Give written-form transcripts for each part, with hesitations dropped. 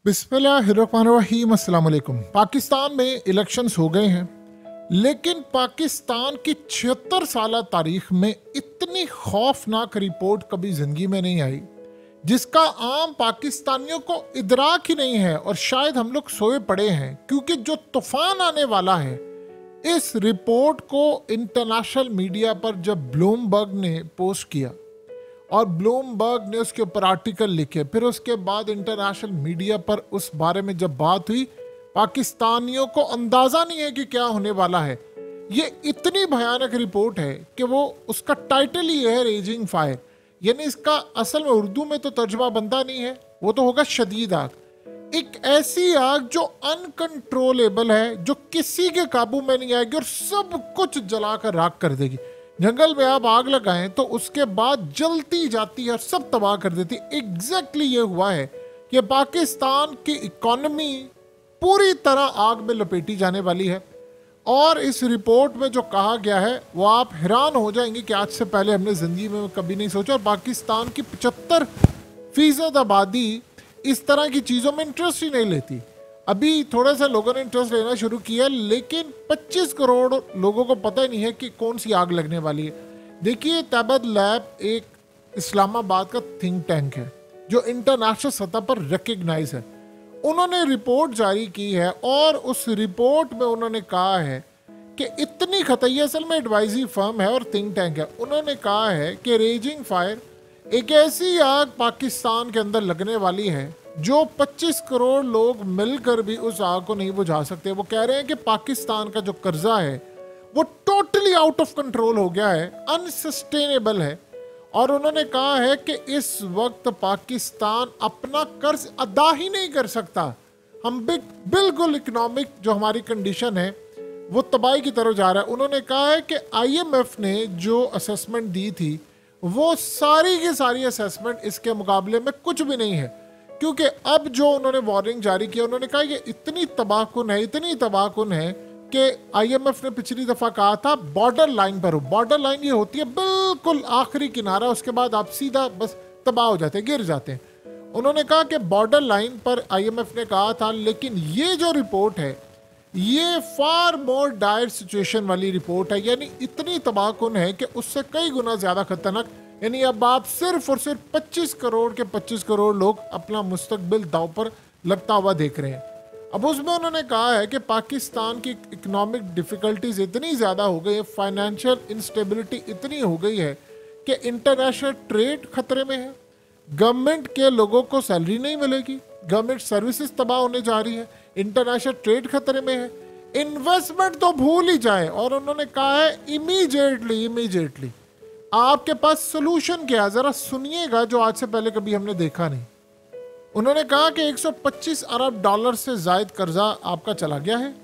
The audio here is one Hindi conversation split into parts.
बिस्मिल्लाहिर्रहमानिर्रहीम। अस्सलाम वालेकुम। पाकिस्तान में इलेक्शंस हो गए हैं, लेकिन पाकिस्तान की 76 साल तारीख में इतनी खौफनाक रिपोर्ट कभी ज़िंदगी में नहीं आई जिसका आम पाकिस्तानियों को इदराक ही नहीं है। और शायद हम लोग सोए पड़े हैं, क्योंकि जो तूफान आने वाला है, इस रिपोर्ट को इंटरनेशनल मीडिया पर जब ब्लूमबर्ग ने पोस्ट किया और ब्लूमबर्ग ने उसके ऊपर आर्टिकल लिखे, फिर उसके बाद इंटरनेशनल मीडिया पर उस बारे में जब बात हुई, पाकिस्तानियों को अंदाज़ा नहीं है कि क्या होने वाला है। ये इतनी भयानक रिपोर्ट है कि वो उसका टाइटल ही है रेजिंग फायर, यानी इसका असल में उर्दू में तो तर्जुमा बनता नहीं है, वो तो होगा शदीद आग। एक ऐसी आग जो अनकंट्रोलेबल है, जो किसी के काबू में नहीं आएगी और सब कुछ जलाकर राख कर देगी। जंगल में आप आग लगाएं तो उसके बाद जलती जाती है और सब तबाह कर देती है। एग्जैक्टली ये हुआ है कि पाकिस्तान की इकोनॉमी पूरी तरह आग में लपेटी जाने वाली है। और इस रिपोर्ट में जो कहा गया है वो आप हैरान हो जाएंगे कि आज से पहले हमने ज़िंदगी में कभी नहीं सोचा। और पाकिस्तान की 75% आबादी इस तरह की चीज़ों में इंटरेस्ट ही नहीं लेती। अभी थोड़े से लोगों ने इंटरेस्ट लेना शुरू किया, लेकिन 25 करोड़ लोगों को पता ही नहीं है कि कौन सी आग लगने वाली है। देखिए, तैबद लैब एक इस्लामाबाद का थिंक टैंक है जो इंटरनेशनल सतह पर रिकग्नाइज है। उन्होंने रिपोर्ट जारी की है और उस रिपोर्ट में उन्होंने कहा है कि इतनी खतरनाक, असल में एडवाइजरी फर्म है और थिंक टैंक है, उन्होंने कहा है कि रेजिंग फायर एक ऐसी आग पाकिस्तान के अंदर लगने वाली है जो 25 करोड़ लोग मिलकर भी उस आग को नहीं बुझा सकते। वो कह रहे हैं कि पाकिस्तान का जो कर्जा है वो टोटली आउट ऑफ कंट्रोल हो गया है, अनसस्टेनेबल है। और उन्होंने कहा है कि इस वक्त पाकिस्तान अपना कर्ज अदा ही नहीं कर सकता। हम बिल्कुल इकोनॉमिक जो हमारी कंडीशन है वो तबाही की तरफ जा रहा है। उन्होंने कहा है कि IMF ने जो असेसमेंट दी थी वो सारी की सारी असेसमेंट इसके मुकाबले में कुछ भी नहीं है, क्योंकि अब जो उन्होंने वार्निंग जारी किया, उन्होंने कहा ये इतनी तबाहकुन है, इतनी तबाहकुन है कि IMF ने पिछली दफ़ा कहा था बॉर्डर लाइन पर हो। बॉर्डर लाइन ये होती है बिल्कुल आखिरी किनारा, उसके बाद आप सीधा बस तबाह हो जाते हैं, गिर जाते हैं। उन्होंने कहा कि बॉर्डर लाइन पर IMF ने कहा था, लेकिन ये जो रिपोर्ट है ये फार मोर डायर सिचुएशन वाली रिपोर्ट है, यानी इतनी तबाहकुन है कि उससे कई गुना ज़्यादा खतरनाक। यानी अब आप सिर्फ और सिर्फ 25 करोड़ के 25 करोड़ लोग अपना मुस्तकबिल दांव पर लगता हुआ देख रहे हैं। अब उसमें उन्होंने कहा है कि पाकिस्तान की इकोनॉमिक डिफ़िकल्टीज इतनी ज़्यादा हो गई है, फाइनेंशियल इंस्टेबिलिटी इतनी हो गई है कि इंटरनेशनल ट्रेड खतरे में है, गवर्नमेंट के लोगों को सैलरी नहीं मिलेगी, गवर्नमेंट सर्विसेज तबाह होने जा रही है, इंटरनेशनल ट्रेड खतरे में है, इन्वेस्टमेंट तो भूल ही जाए। और उन्होंने कहा है इमीडिएटली आपके पास सोल्यूशन क्या है, जरा सुनिएगा, जो आज से पहले कभी हमने देखा नहीं। उन्होंने कहा कि 125 अरब डॉलर से जायद कर्जा आपका चला गया है,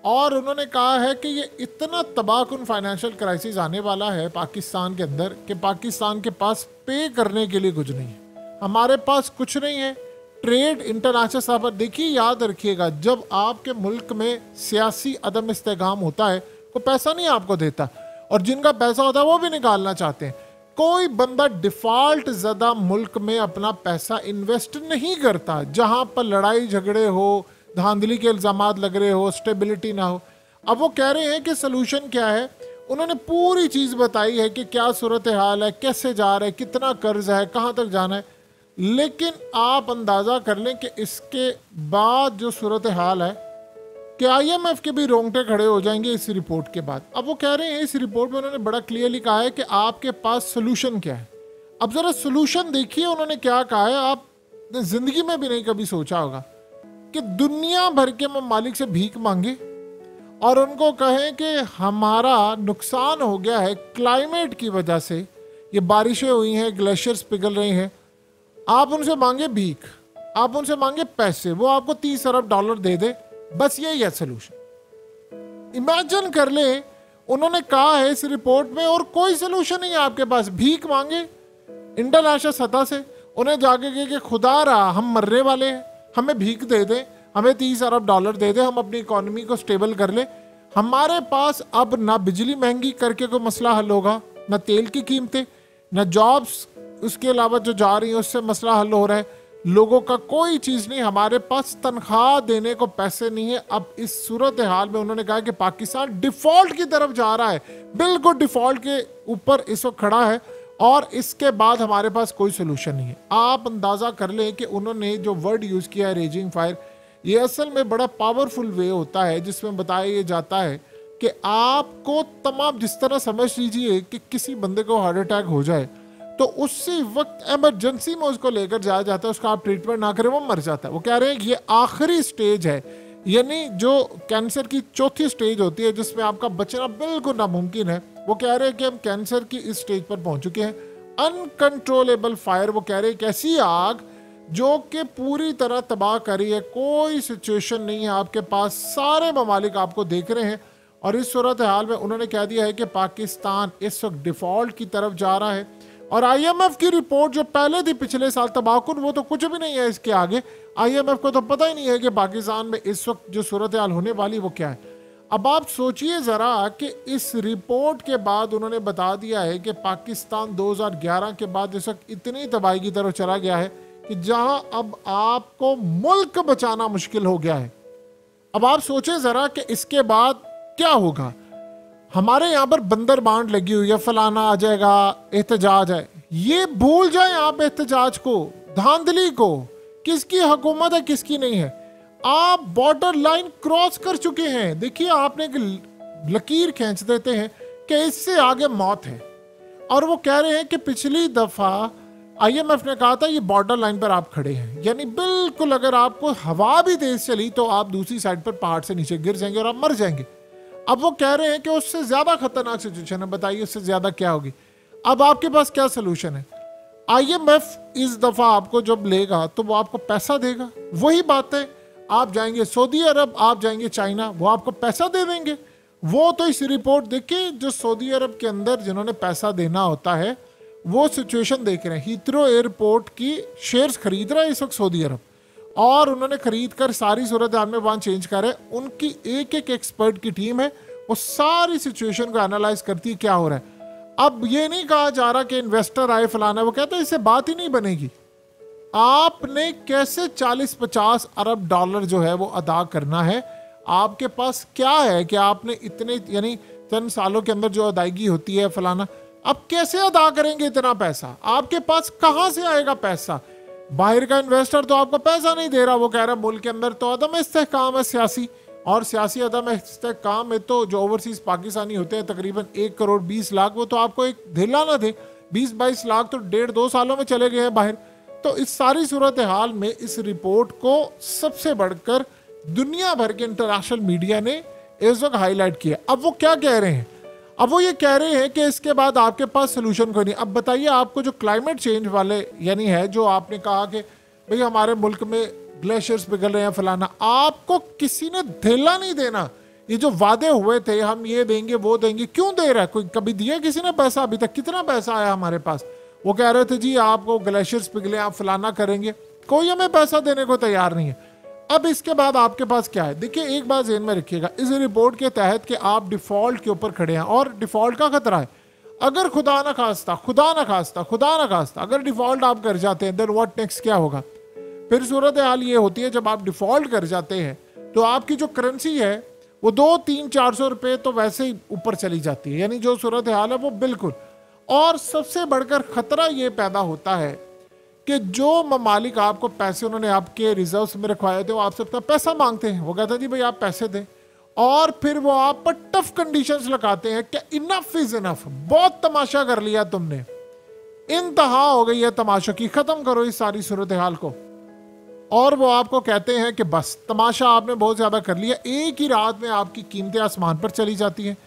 और उन्होंने कहा है कि ये इतना तबाहकुन फाइनेंशियल क्राइसिस आने वाला है पाकिस्तान के अंदर कि पाकिस्तान के पास पे करने के लिए कुछ नहीं है, हमारे पास कुछ नहीं है। ट्रेड इंटरनेशनल स्तर पर देखिए, याद रखिएगा, जब आपके मुल्क में सियासी अदम इस्तेगाम होता है कोई पैसा नहीं आपको देता, और जिनका पैसा होता है वो भी निकालना चाहते हैं। कोई बंदा डिफॉल्ट ज़दा मुल्क में अपना पैसा इन्वेस्ट नहीं करता जहां पर लड़ाई झगड़े हो, धांधली के इल्ज़ामात लग रहे हो, स्टेबिलिटी ना हो। अब वो कह रहे हैं कि सोल्यूशन क्या है। उन्होंने पूरी चीज़ बताई है कि क्या सूरत हाल है, कैसे जा रहा है, कितना कर्ज है, कहाँ तक जाना है। लेकिन आप अंदाज़ा कर लें कि इसके बाद जो सूरत हाल है कि IMF के भी रोंगटे खड़े हो जाएंगे इस रिपोर्ट के बाद। अब वो कह रहे हैं, इस रिपोर्ट में उन्होंने बड़ा क्लियरली कहा है कि आपके पास सोल्यूशन क्या है। अब ज़रा सोल्यूशन देखिए उन्होंने क्या कहा है। आपने ज़िंदगी में भी नहीं कभी सोचा होगा कि दुनिया भर के ममालिक से भीख मांगे और उनको कहें कि हमारा नुकसान हो गया है क्लाइमेट की वजह से, ये बारिशें हुई हैं, ग्लेशियर्स पिघल रहे हैं, आप उनसे मांगे भीख, आप उनसे मांगे पैसे, वो आपको 30 अरब डॉलर दे दे, बस यही है सोल्यूशन। इमेजिन कर ले, उन्होंने कहा है इस रिपोर्ट में, और कोई सोल्यूशन नहीं है आपके पास। भीख मांगे इंटरनेशनल सतह से, उन्हें जाके कहे कि खुदा रहा हम मरने वाले हैं, हमें भीख दे दें, हमें 30 अरब डॉलर दे दें, हम अपनी इकोनॉमी को स्टेबल कर लें। हमारे पास अब ना बिजली महंगी करके कोई मसला हल होगा, ना तेल की कीमतें, ना जॉब्स उसके अलावा जो जा रही है उससे मसला हल हो रहा है। लोगों का कोई चीज नहीं, हमारे पास तनख्वाह देने को पैसे नहीं है। अब इस सूरत हाल में उन्होंने कहा कि पाकिस्तान डिफॉल्ट की तरफ जा रहा है, बिल्कुल डिफॉल्ट के ऊपर इस वक्त खड़ा है और इसके बाद हमारे पास कोई सोल्यूशन नहीं है। आप अंदाजा कर लें कि उन्होंने जो वर्ड यूज किया है रेजिंग फायर, ये असल में बड़ा पावरफुल वे होता है जिसमें बताया जाता है कि आपको तमाम, जिस तरह समझ लीजिए कि किसी बंदे को हार्ट अटैक हो जाए तो उसी वक्त इमरजेंसी में उसको लेकर जाया जाता है, उसका आप ट्रीटमेंट ना करें वो मर जाता है। वो कह रहे हैं ये आखिरी स्टेज है, यानी जो कैंसर की चौथी स्टेज होती है जिसमें आपका बचना बिल्कुल नामुमकिन है। वो कह रहे हैं कि हम कैंसर की इस स्टेज पर पहुंच चुके हैं। अनकंट्रोलेबल फायर, वो कह रहे हैं कि ऐसी आग जो कि पूरी तरह तबाह करी है, कोई सिचुएशन नहीं है आपके पास, सारे ममालिक आपको देख रहे हैं। और इस सूरत हाल में उन्होंने कह दिया है कि पाकिस्तान इस वक्त डिफॉल्ट की तरफ जा रहा है। और IMF की रिपोर्ट जो पहले थी पिछले साल तबाहकुन, वो तो कुछ भी नहीं है इसके आगे। IMF को तो पता ही नहीं है कि पाकिस्तान में इस वक्त जो सूरत हाल होने वाली वो क्या है। अब आप सोचिए ज़रा कि इस रिपोर्ट के बाद उन्होंने बता दिया है कि पाकिस्तान 2011 के बाद इस वक्त इतनी तबाही की तरफ चला गया है कि जहां अब आपको मुल्क बचाना मुश्किल हो गया है। अब आप सोचें ज़रा कि इसके बाद क्या होगा। हमारे यहाँ पर बंदर बांड लगी हुई है, फलाना आ जाएगा, एहतजाज है। ये भूल जाएं आप एहतजाज को, धांधली को, किसकी हुकूमत है किसकी नहीं है। आप बॉर्डर लाइन क्रॉस कर चुके हैं। देखिए आपने एक लकीर खींच देते हैं कि इससे आगे मौत है। और वो कह रहे हैं कि पिछली दफा IMF ने कहा था ये बॉर्डर लाइन पर आप खड़े हैं, यानी बिल्कुल अगर आपको हवा भी तेज चली तो आप दूसरी साइड पर पहाड़ से नीचे गिर जाएंगे और आप मर जाएंगे। अब वो कह रहे हैं कि उससे ज्यादा खतरनाक सिचुएशन है, बताइए उससे ज्यादा क्या होगी। अब आपके पास क्या सोल्यूशन है। IMF इस दफा आपको जब लेगा तो वो आपको पैसा देगा। वही बात है, आप जाएंगे सऊदी अरब, आप जाएंगे चाइना, वो आपको पैसा दे देंगे। वो तो इस रिपोर्ट देखिए, जो सऊदी अरब के अंदर जिन्होंने पैसा देना होता है वो सिचुएशन देख रहे हैं। हीथ्रो एयरपोर्ट की शेयर्स खरीद रहा है इस वक्त सऊदी अरब, और उन्होंने खरीद कर सारी सूरत हाल में वहाँ चेंज कर रहे हैं। उनकी एक एक एक्सपर्ट की टीम है, वो सारी सिचुएशन को एनालाइज करती है क्या हो रहा है। अब ये नहीं कहा जा रहा कि इन्वेस्टर आए फलाना, वो कहते हैं इससे बात ही नहीं बनेगी। आपने कैसे 40-50 अरब डॉलर जो है वो अदा करना है। आपके पास क्या है कि आपने इतने, यानी चंद सालों के अंदर जो अदायगी होती है फलाना, अब कैसे अदा करेंगे इतना पैसा। आपके पास कहाँ से आएगा पैसा। बाहर का इन्वेस्टर तो आपको पैसा नहीं दे रहा, वो कह रहा है मुल्क के अंदर तो अदम इस्तेहकाम है सियासी, और सियासी अदम इस्तेहकाम में तो जो ओवरसीज पाकिस्तानी होते हैं तकरीबन 1 करोड़ 20 लाख, वो तो आपको एक ढीला ना दे। 20-22 लाख तो 1.5-2 सालों में चले गए हैं बाहर। तो इस सारी सूरत हाल में इस रिपोर्ट को सबसे बढ़कर दुनिया भर के इंटरनेशनल मीडिया ने इस वक्त हाईलाइट किया। अब वो क्या कह रहे हैं, अब वो ये कह रहे हैं कि इसके बाद आपके पास सोल्यूशन कोई नहीं। अब बताइए आपको जो क्लाइमेट चेंज वाले यानी है, जो आपने कहा कि भाई हमारे मुल्क में ग्लेशियर्स पिघल रहे हैं फलाना, आपको किसी ने धेला नहीं देना। ये जो वादे हुए थे हम ये देंगे वो देंगे, क्यों दे रहा है कोई, कभी दिया किसी ने पैसा अभी तक? कितना पैसा आया हमारे पास? वो कह रहे थे जी आपको ग्लेशियर्स पिघले, आप फलाना करेंगे, कोई हमें पैसा देने को तैयार नहीं है। अब इसके बाद आपके पास क्या है। देखिए एक बात ज़हन में रखिएगा, इस रिपोर्ट के तहत कि आप डिफॉल्ट के ऊपर खड़े हैं और डिफॉल्ट का खतरा है। अगर खुदा ना खास्ता अगर डिफॉल्ट आप कर जाते हैं, देन व्हाट नेक्स्ट, क्या होगा फिर? सूरत हाल ये होती है जब आप डिफॉल्ट कर जाते हैं तो आपकी जो करेंसी है वो 200-300-400 रुपये तो वैसे ही ऊपर चली जाती है, यानी जो सूरत हाल है वो बिल्कुल। और सबसे बढ़कर खतरा ये पैदा होता है कि जो ममालिक आपको पैसे उन्होंने आपके रिजर्व्स में रखवाए थे वो आपसे अपना पैसा मांगते हैं। वो कहते हैं जी भाई आप पैसे दें, और फिर वो आप पर टफ कंडीशंस लगाते हैं कि इनफ इज इनफ, बहुत तमाशा कर लिया तुमने, इंतहा हो गई है तमाशों की, खत्म करो इस सारी सूरत हाल को। और वो आपको कहते हैं कि बस तमाशा आपने बहुत ज्यादा कर लिया। एक ही रात में आपकी कीमतें आसमान पर चली जाती हैं।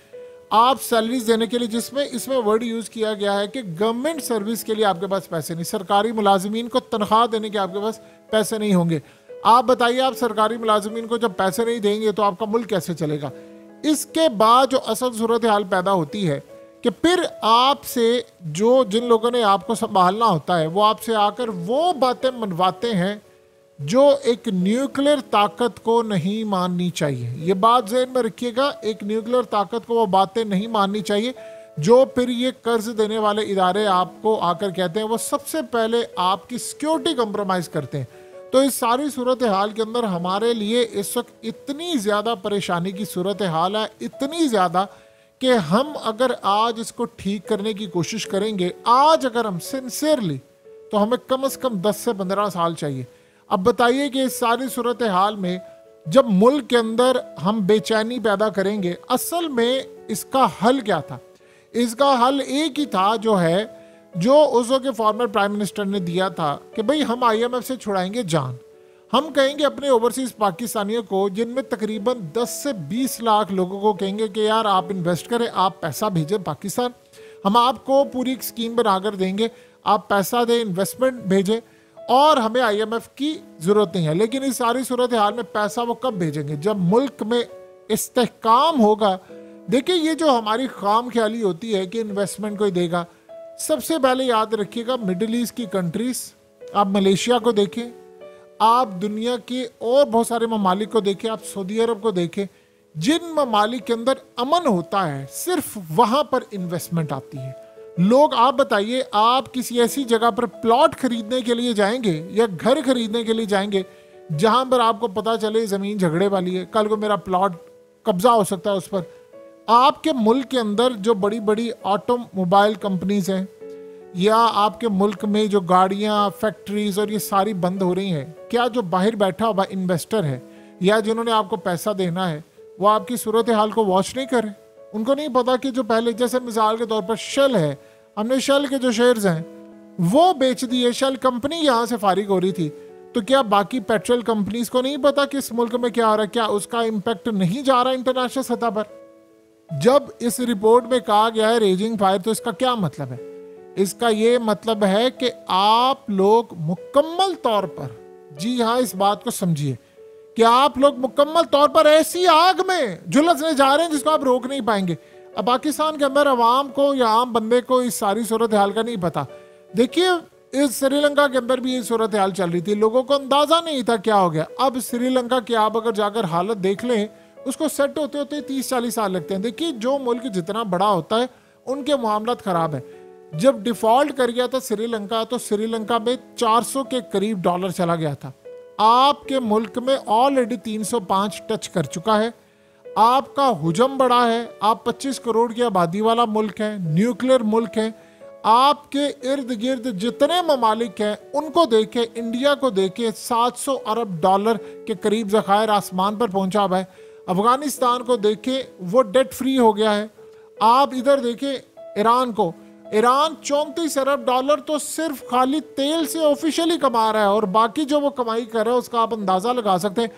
आप सैलरीज देने के लिए, जिसमें इसमें वर्ड यूज किया गया है कि गवर्नमेंट सर्विस के लिए आपके पास पैसे नहीं, सरकारी मुलाजिमीन को तनख्वाह देने के आपके पास पैसे नहीं होंगे। आप बताइए, आप सरकारी मुलाजिमीन को जब पैसे नहीं देंगे तो आपका मुल्क कैसे चलेगा। इसके बाद जो असल सूरत हाल पैदा होती है कि फिर आपसे जो जिन लोगों ने आपको संभालना होता है वो आपसे आकर वो बातें मनवाते हैं जो एक न्यूक्लियर ताकत को नहीं माननी चाहिए। ये बात ज़हन में रखिएगा, एक न्यूक्लियर ताकत को वो बातें नहीं माननी चाहिए जो फिर ये कर्ज देने वाले इदारे आपको आकर कहते हैं, वो सबसे पहले आपकी सिक्योरिटी कंप्रोमाइज करते हैं। तो इस सारी सूरत हाल के अंदर हमारे लिए इस वक्त इतनी ज़्यादा परेशानी की सूरत हाल है, इतनी ज़्यादा कि हम अगर आज इसको ठीक करने की कोशिश करेंगे, आज अगर हम सिंसियरली, तो हमें कम से कम 10 से 15 साल चाहिए। अब बताइए कि इस सारी सूरत हाल में जब मुल्क के अंदर हम बेचैनी पैदा करेंगे, असल में इसका हल क्या था? इसका हल एक ही था, जो उस वक्त के फॉर्मर प्राइम मिनिस्टर ने दिया था कि भाई हम IMF से छुड़ाएंगे जान। हम कहेंगे अपने ओवरसीज पाकिस्तानियों को, जिनमें तकरीबन 10 से 20 लाख लोगों को कहेंगे कि यार आप इन्वेस्ट करें, आप पैसा भेजें पाकिस्तान, हम आपको पूरी एक स्कीम बनाकर देंगे, आप पैसा दें, इन्वेस्टमेंट भेजें, और हमें IMF की ज़रूरत नहीं है। लेकिन इस सारी सूरत हाल में पैसा वो कब भेजेंगे? जब मुल्क में इस्तेहकाम होगा। देखिए, ये जो हमारी खाम ख्याली होती है कि इन्वेस्टमेंट कोई देगा, सबसे पहले याद रखिएगा मिडिल ईस्ट की कंट्रीज, आप मलेशिया को देखें, आप दुनिया के और बहुत सारे ममालिक को देखें, आप सऊदी अरब को देखें, जिन ममालिक के अंदर अमन होता है सिर्फ वहां पर इन्वेस्टमेंट आती है। लोग, आप बताइए, आप किसी ऐसी जगह पर प्लॉट खरीदने के लिए जाएंगे या घर खरीदने के लिए जाएंगे जहां पर आपको पता चले जमीन झगड़े वाली है, कल को मेरा प्लॉट कब्जा हो सकता है उस पर। आपके मुल्क के अंदर जो बड़ी बड़ी ऑटोमोबाइल कंपनीज हैं, या आपके मुल्क में जो गाड़ियां, फैक्ट्रीज और ये सारी बंद हो रही हैं, क्या जो बाहर बैठा हुआ इन्वेस्टर है या जिन्होंने आपको पैसा देना है, वो आपकी सूरत हाल को वॉच नहीं कर रहे? उनको नहीं पता कि जो पहले, जैसे मिसाल के तौर पर शेल है, हमने शेल के जो शेयर्स हैं वो बेच दिए, शेल कंपनी यहाँ से फारिग हो रही थी, तो क्या बाकी पेट्रोल कंपनीज को नहीं पता कि इस मुल्क में क्या हो रहा है? क्या उसका इम्पैक्ट नहीं जा रहा इंटरनेशनल सतह पर? जब इस रिपोर्ट में कहा गया है रेजिंग फायर, तो इसका क्या मतलब है? इसका ये मतलब है कि आप लोग मुकम्मल तौर पर, जी हाँ, इस बात को समझिए कि आप लोग मुकम्मल तौर पर ऐसी आग में झुलसने जा रहे हैं जिसको आप रोक नहीं पाएंगे। अब पाकिस्तान के अंदर अवाम को या आम बंदे को इस सारी सूरत हाल का नहीं पता। देखिए, इस श्रीलंका के अंदर भी ये सूरत हाल चल रही थी, लोगों को अंदाजा नहीं था क्या हो गया। अब श्रीलंका की आप अगर जाकर हालत देख लें, उसको सेट होते होते 30-40 साल लगते हैं। देखिए, जो मुल्क जितना बड़ा होता है उनके मामलात खराब है। जब डिफॉल्ट कर गया था श्रीलंका, तो श्रीलंका में 400 के करीब डॉलर चला गया था। आपके मुल्क में ऑलरेडी 305 टच कर चुका है। आपका हुजम बड़ा है, आप 25 करोड़ की आबादी वाला मुल्क है, न्यूक्लियर मुल्क है। आपके इर्द गिर्द जितने ममालिक हैं उनको देखे, इंडिया को देखे, 700 अरब डॉलर के करीब ज़खायर आसमान पर पहुंचा हुआ है। अफगानिस्तान को देखे, वो डेट फ्री हो गया है। आप इधर देखे ईरान को, ईरान 34 अरब डॉलर तो सिर्फ खाली तेल से ऑफिशियली कमा रहा है, और बाकी जो वो कमाई कर रहा है उसका आप अंदाजा लगा सकते हैं।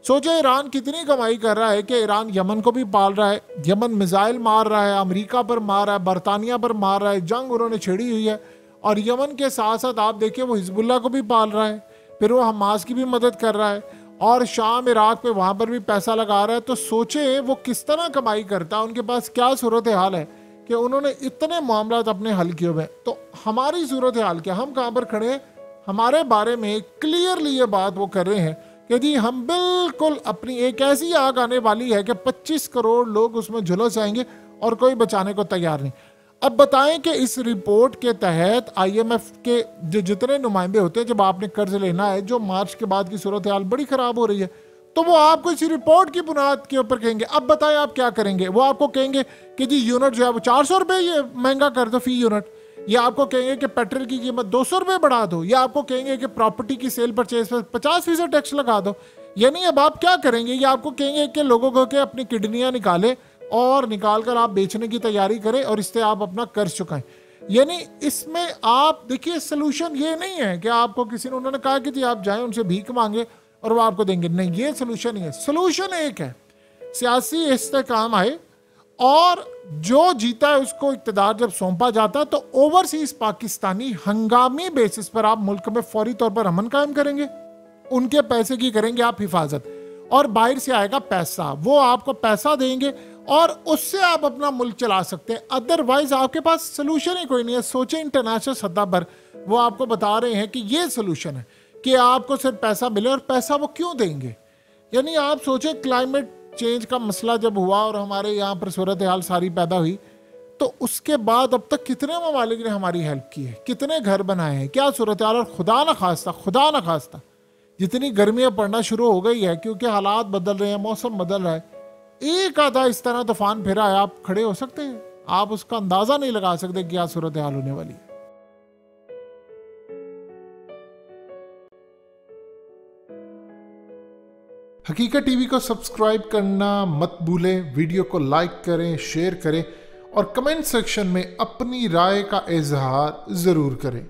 सोचे ईरान कितनी कमाई कर रहा है कि ईरान यमन को भी पाल रहा है, यमन मिसाइल मार रहा है, अमेरिका पर मार रहा है, बरतानिया पर मार रहा है, जंग उन्होंने छेड़ी हुई है। और यमन के साथ साथ आप देखिए वो हिजबुल्ला को भी पाल रहा है, फिर वो हमास की भी मदद कर रहा है, और शाम इराक पे वहाँ पर भी पैसा लगा रहा है। तो सोचे वो किस तरह कमाई करता है, उनके पास क्या सूरत हाल है कि उन्होंने इतने मामला अपने हल किए हुए। तो हमारी सूरत हाल क्या, हम कहाँ पर खड़े हैं? हमारे बारे में क्लियरली ये बात वो कर रहे हैं कि जी हम बिल्कुल अपनी एक ऐसी आग आने वाली है कि 25 करोड़ लोग उसमें झुलस जाएंगे और कोई बचाने को तैयार नहीं। अब बताएं कि इस रिपोर्ट के तहत IMF के जो जितने नुमाइंदे होते हैं, जब आपने कर्ज लेना है, जो मार्च के बाद की सूरत हाल बड़ी खराब हो रही है, तो वो आपको इसी रिपोर्ट की बुनियाद के ऊपर कहेंगे। अब बताएं आप क्या करेंगे? वो आपको कहेंगे कि जी यूनिट जो है वो 400 रुपये ये महंगा कर दो फी यूनिट, या आपको कहेंगे कि पेट्रोल की कीमत 200 रुपये बढ़ा दो, या आपको कहेंगे कि प्रॉपर्टी की सेल परचेज पर 50% टैक्स लगा दो। यानी अब आप क्या करेंगे? या आपको कहेंगे कि लोगों को के अपनी किडनियां निकाले और निकाल कर आप बेचने की तैयारी करें और इससे आप अपना कर्ज चुकाएं। यानी इसमें आप देखिए, सोल्यूशन ये नहीं है कि आपको किसी ने, उन्होंने कहा कि जी आप जाएं उनसे भीख मांगे और वो आपको देंगे, नहीं, ये सोल्यूशन नहीं है। सोल्यूशन एक है, सियासी इस्तेहकाम आए और जो जीता है उसको इक़्तिदार जब सौंपा जाता है तो ओवरसीज पाकिस्तानी हंगामी बेसिस पर आप मुल्क में फौरी तौर पर अमन कायम करेंगे, उनके पैसे की करेंगे आप हिफाजत, और बाहर से आएगा पैसा, वो आपको पैसा देंगे और उससे आप अपना मुल्क चला सकते हैं। अदरवाइज आपके पास सोल्यूशन ही कोई नहीं है। सोचे इंटरनेशनल सतह पर वो आपको बता रहे हैं कि ये सोल्यूशन है कि आपको सिर्फ पैसा मिले, और पैसा वो क्यों देंगे? यानी आप सोचें क्लाइमेट चेंज का मसला जब हुआ और हमारे यहाँ पर सूरत हाल सारी पैदा हुई, तो उसके बाद अब तक कितने ममालिक ने हमारी हेल्प की है, कितने घर बनाए हैं, क्या सूरत हाल। और खुदा ना खास्ता जितनी गर्मियां पड़ना शुरू हो गई है क्योंकि हालात बदल रहे हैं, मौसम बदल रहा है, एक आधा इस तरह तूफान फिरा है, आप खड़े हो सकते हैं, आप उसका अंदाजा नहीं लगा सकते क्या सूरत हाल होने वाली है। हकीकत टीवी को सब्सक्राइब करना मत भूलें, वीडियो को लाइक करें, शेयर करें और कमेंट सेक्शन में अपनी राय का इजहार जरूर करें।